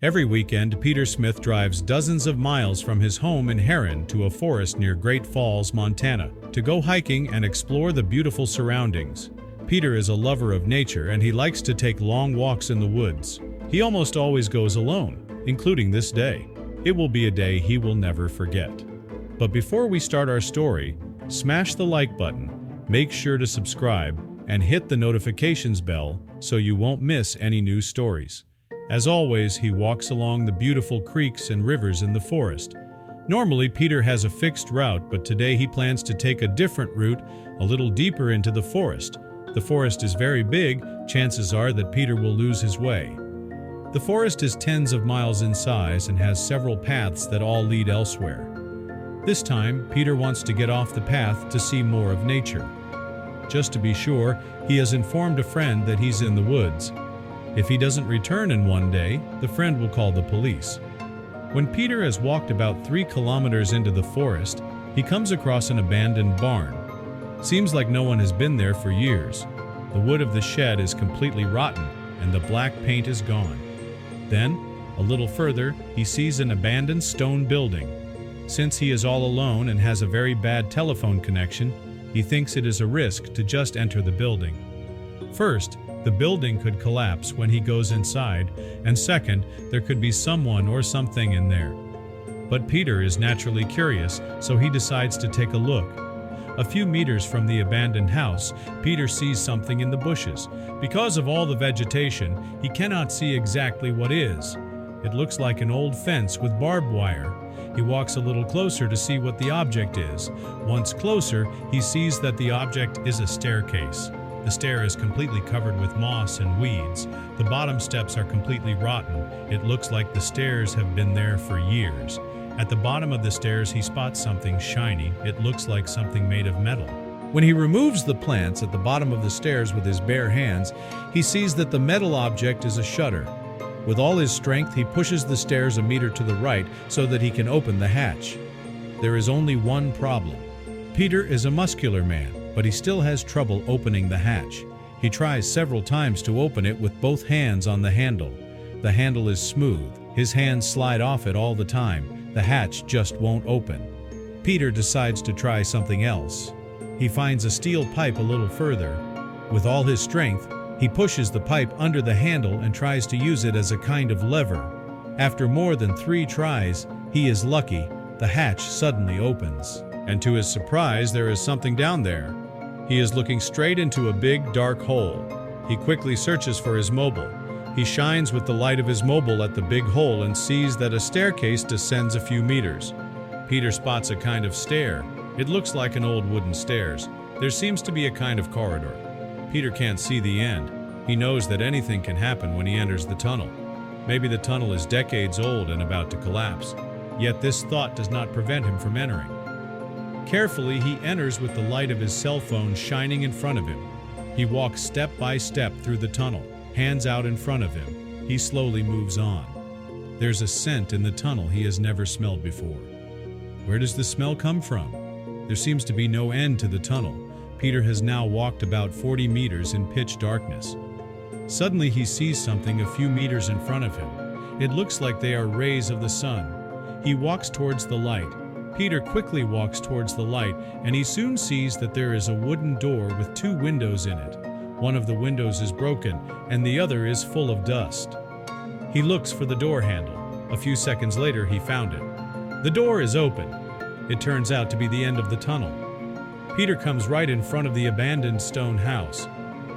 Every weekend, Peter Smith drives dozens of miles from his home in Heron to a forest near Great Falls, Montana, to go hiking and explore the beautiful surroundings. Peter is a lover of nature and he likes to take long walks in the woods. He almost always goes alone, including this day. It will be a day he will never forget. But before we start our story, smash the like button, make sure to subscribe, and hit the notifications bell so you won't miss any new stories. As always, he walks along the beautiful creeks and rivers in the forest. Normally, Peter has a fixed route, but today he plans to take a different route, a little deeper into the forest. The forest is very big, chances are that Peter will lose his way. The forest is tens of miles in size and has several paths that all lead elsewhere. This time, Peter wants to get off the path to see more of nature. Just to be sure, he has informed a friend that he's in the woods. If he doesn't return in one day, the friend will call the police. When Peter has walked about 3 kilometers into the forest, he comes across an abandoned barn. Seems like no one has been there for years. The wood of the shed is completely rotten and the black paint is gone. Then, a little further, he sees an abandoned stone building. Since he is all alone and has a very bad telephone connection, he thinks it is a risk to just enter the building. First, the building could collapse when he goes inside, and second, there could be someone or something in there. But Peter is naturally curious, so he decides to take a look. A few meters from the abandoned house, Peter sees something in the bushes. Because of all the vegetation, he cannot see exactly what is. It looks like an old fence with barbed wire. He walks a little closer to see what the object is. Once closer, he sees that the object is a staircase. The stair is completely covered with moss and weeds. The bottom steps are completely rotten. It looks like the stairs have been there for years. At the bottom of the stairs, he spots something shiny. It looks like something made of metal. When he removes the plants at the bottom of the stairs with his bare hands, he sees that the metal object is a shutter. With all his strength, he pushes the stairs a meter to the right so that he can open the hatch. There is only one problem. Peter is a muscular man, but he still has trouble opening the hatch. He tries several times to open it with both hands on the handle. The handle is smooth. His hands slide off it all the time. The hatch just won't open. Peter decides to try something else. He finds a steel pipe a little further. With all his strength, he pushes the pipe under the handle and tries to use it as a kind of lever. After more than 3 tries, he is lucky. The hatch suddenly opens. And to his surprise, there is something down there. He is looking straight into a big, dark hole. He quickly searches for his mobile. He shines with the light of his mobile at the big hole and sees that a staircase descends a few meters. Peter spots a kind of stair. It looks like an old wooden stairs. There seems to be a kind of corridor. Peter can't see the end. He knows that anything can happen when he enters the tunnel. Maybe the tunnel is decades old and about to collapse. Yet this thought does not prevent him from entering. Carefully, he enters with the light of his cell phone shining in front of him. He walks step by step through the tunnel, hands out in front of him. He slowly moves on. There's a scent in the tunnel he has never smelled before. Where does the smell come from? There seems to be no end to the tunnel. Peter has now walked about 40 meters in pitch darkness. Suddenly he sees something a few meters in front of him. It looks like they are rays of the sun. He walks towards the light. Peter quickly walks towards the light, and he soon sees that there is a wooden door with 2 windows in it. One of the windows is broken, and the other is full of dust. He looks for the door handle. A few seconds later, he found it. The door is open. It turns out to be the end of the tunnel. Peter comes right in front of the abandoned stone house.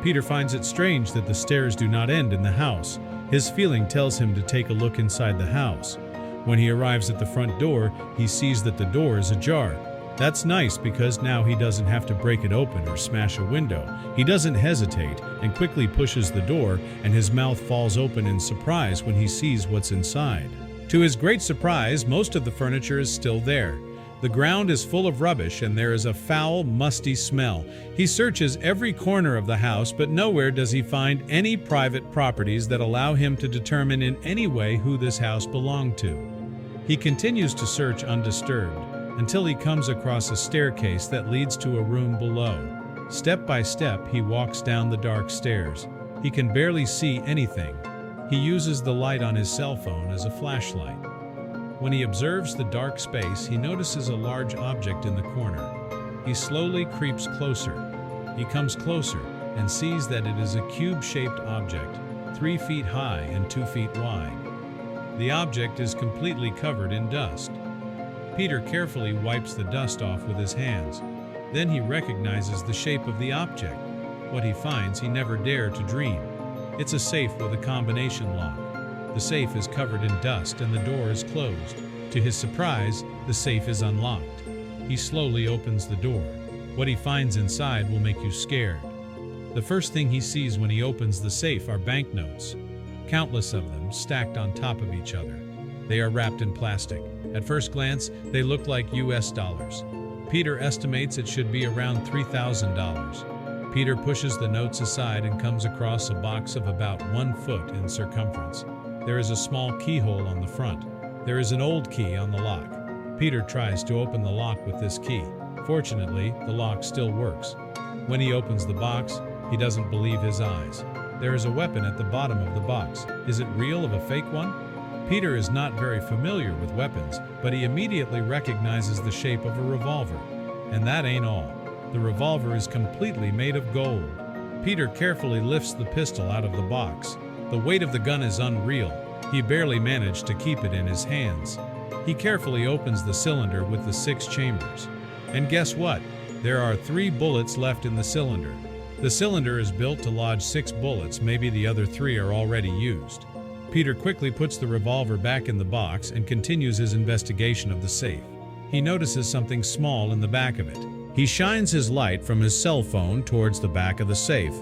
Peter finds it strange that the stairs do not end in the house. His feeling tells him to take a look inside the house. When he arrives at the front door, he sees that the door is ajar. That's nice because now he doesn't have to break it open or smash a window. He doesn't hesitate and quickly pushes the door, and his mouth falls open in surprise when he sees what's inside. To his great surprise, most of the furniture is still there. The ground is full of rubbish and there is a foul, musty smell. He searches every corner of the house, but nowhere does he find any private properties that allow him to determine in any way who this house belonged to. He continues to search undisturbed until he comes across a staircase that leads to a room below. Step by step, he walks down the dark stairs. He can barely see anything. He uses the light on his cell phone as a flashlight. When he observes the dark space, he notices a large object in the corner. He slowly creeps closer. He comes closer and sees that it is a cube-shaped object, 3 feet high and 2 feet wide. The object is completely covered in dust. Peter carefully wipes the dust off with his hands. Then he recognizes the shape of the object. What he finds he never dared to dream. It's a safe with a combination lock. The safe is covered in dust and the door is closed. To his surprise, the safe is unlocked. He slowly opens the door. What he finds inside will make you scared. The first thing he sees when he opens the safe are banknotes. Countless of them stacked on top of each other. They are wrapped in plastic. At first glance, they look like US dollars. Peter estimates it should be around $3,000. Peter pushes the notes aside and comes across a box of about 1 foot in circumference. There is a small keyhole on the front. There is an old key on the lock. Peter tries to open the lock with this key. Fortunately, the lock still works. When he opens the box, he doesn't believe his eyes. There is a weapon at the bottom of the box. Is it real or a fake one? Peter is not very familiar with weapons, but he immediately recognizes the shape of a revolver. And that ain't all. The revolver is completely made of gold. Peter carefully lifts the pistol out of the box. The weight of the gun is unreal. He barely managed to keep it in his hands. He carefully opens the cylinder with the 6 chambers. And guess what? There are 3 bullets left in the cylinder. The cylinder is built to lodge 6 bullets, maybe the other 3 are already used. Peter quickly puts the revolver back in the box and continues his investigation of the safe. He notices something small in the back of it. He shines his light from his cell phone towards the back of the safe.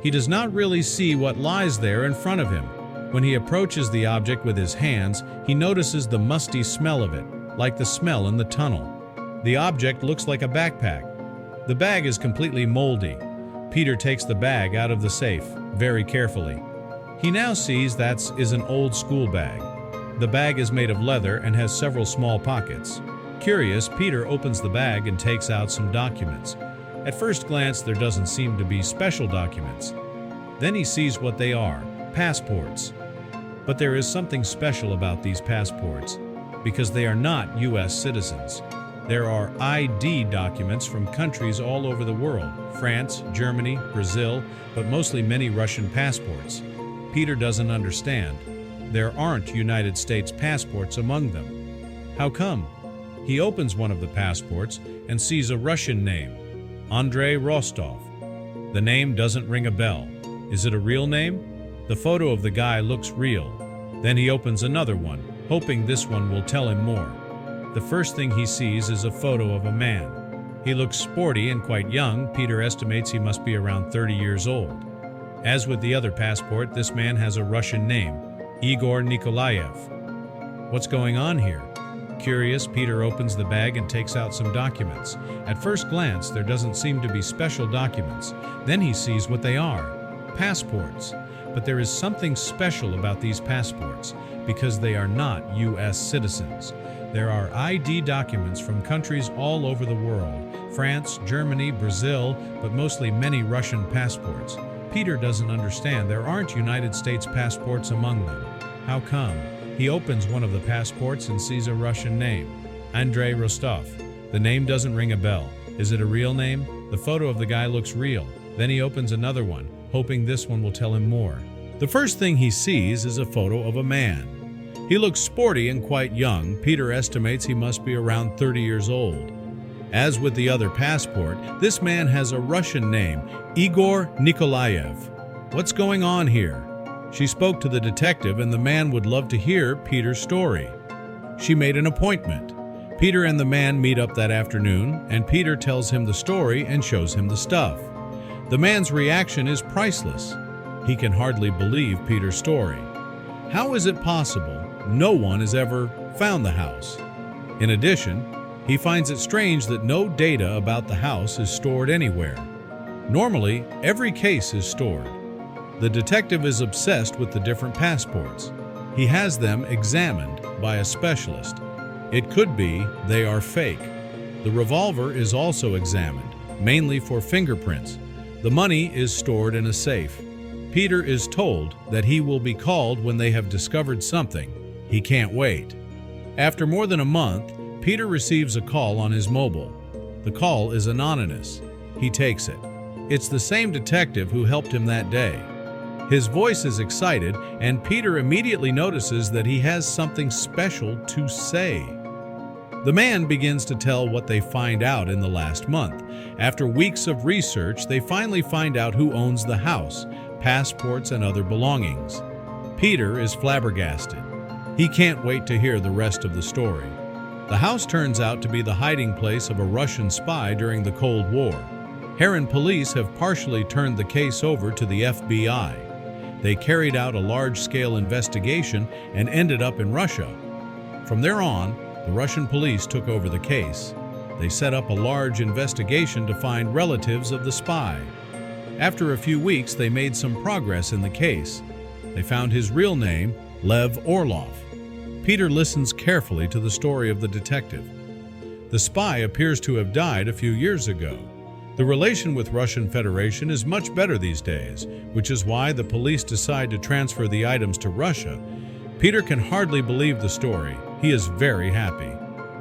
He does not really see what lies there in front of him. When he approaches the object with his hands, he notices the musty smell of it, like the smell in the tunnel. The object looks like a backpack. The bag is completely moldy. Peter takes the bag out of the safe, very carefully. He now sees that is an old school bag. The bag is made of leather and has several small pockets. Curious, Peter opens the bag and takes out some documents. At first glance, there doesn't seem to be special documents. Then he sees what they are, passports. But there is something special about these passports, because they are not US citizens. There are ID documents from countries all over the world, France, Germany, Brazil, but mostly many Russian passports. Peter doesn't understand. There aren't United States passports among them. How come? He opens one of the passports and sees a Russian name, Andrei Rostov. The name doesn't ring a bell. Is it a real name? The photo of the guy looks real. Then he opens another one, hoping this one will tell him more. The first thing he sees is a photo of a man. He looks sporty and quite young. Peter estimates he must be around 30 years old. As with the other passport, this man has a Russian name, Igor Nikolaev. What's going on here? Curious, Peter opens the bag and takes out some documents. At first glance, there doesn't seem to be special documents. Then he sees what they are, passports. But there is something special about these passports, because they are not US citizens. There are ID documents from countries all over the world, France, Germany, Brazil, but mostly many Russian passports. Peter doesn't understand. There aren't United States passports among them. How come? He opens one of the passports and sees a Russian name, Andrei Rostov. The name doesn't ring a bell. Is it a real name? The photo of the guy looks real. Then he opens another one, hoping this one will tell him more. The first thing he sees is a photo of a man. He looks sporty and quite young. Peter estimates he must be around 30 years old. As with the other passport, this man has a Russian name, Igor Nikolaev. What's going on here? She spoke to the detective, and the man would love to hear Peter's story. She made an appointment. Peter and the man meet up that afternoon, and Peter tells him the story and shows him the stuff. The man's reaction is priceless. He can hardly believe Peter's story. How is it possible no one has ever found the house? In addition, he finds it strange that no data about the house is stored anywhere. Normally, every case is stored. The detective is obsessed with the different passports. He has them examined by a specialist. It could be they are fake. The revolver is also examined, mainly for fingerprints. The money is stored in a safe. Peter is told that he will be called when they have discovered something. He can't wait. After more than a month, Peter receives a call on his mobile. The call is anonymous. He takes it. It's the same detective who helped him that day. His voice is excited, and Peter immediately notices that he has something special to say. The man begins to tell what they find out in the last month. After weeks of research, they finally find out who owns the house, passports, and other belongings. Peter is flabbergasted. He can't wait to hear the rest of the story. The house turns out to be the hiding place of a Russian spy during the Cold War. Heron police have partially turned the case over to the FBI. They carried out a large-scale investigation and ended up in Russia. From there on, the Russian police took over the case. They set up a large investigation to find relatives of the spy. After a few weeks, they made some progress in the case. They found his real name, Lev Orlov. Peter listens carefully to the story of the detective. The spy appears to have died a few years ago. The relation with Russian Federation is much better these days, which is why the police decide to transfer the items to Russia. Peter can hardly believe the story. He is very happy.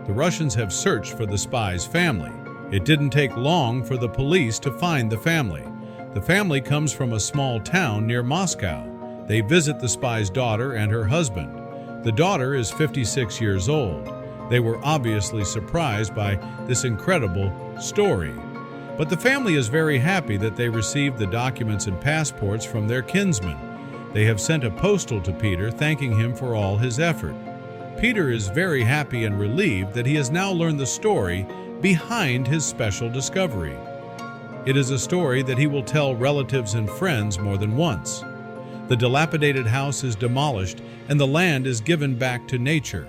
The Russians have searched for the spy's family. It didn't take long for the police to find the family. The family comes from a small town near Moscow. They visit the spy's daughter and her husband. The daughter is 56 years old. They were obviously surprised by this incredible story. But the family is very happy that they received the documents and passports from their kinsman. They have sent a postal to Peter thanking him for all his effort. Peter is very happy and relieved that he has now learned the story behind his special discovery. It is a story that he will tell relatives and friends more than once. The dilapidated house is demolished and the land is given back to nature.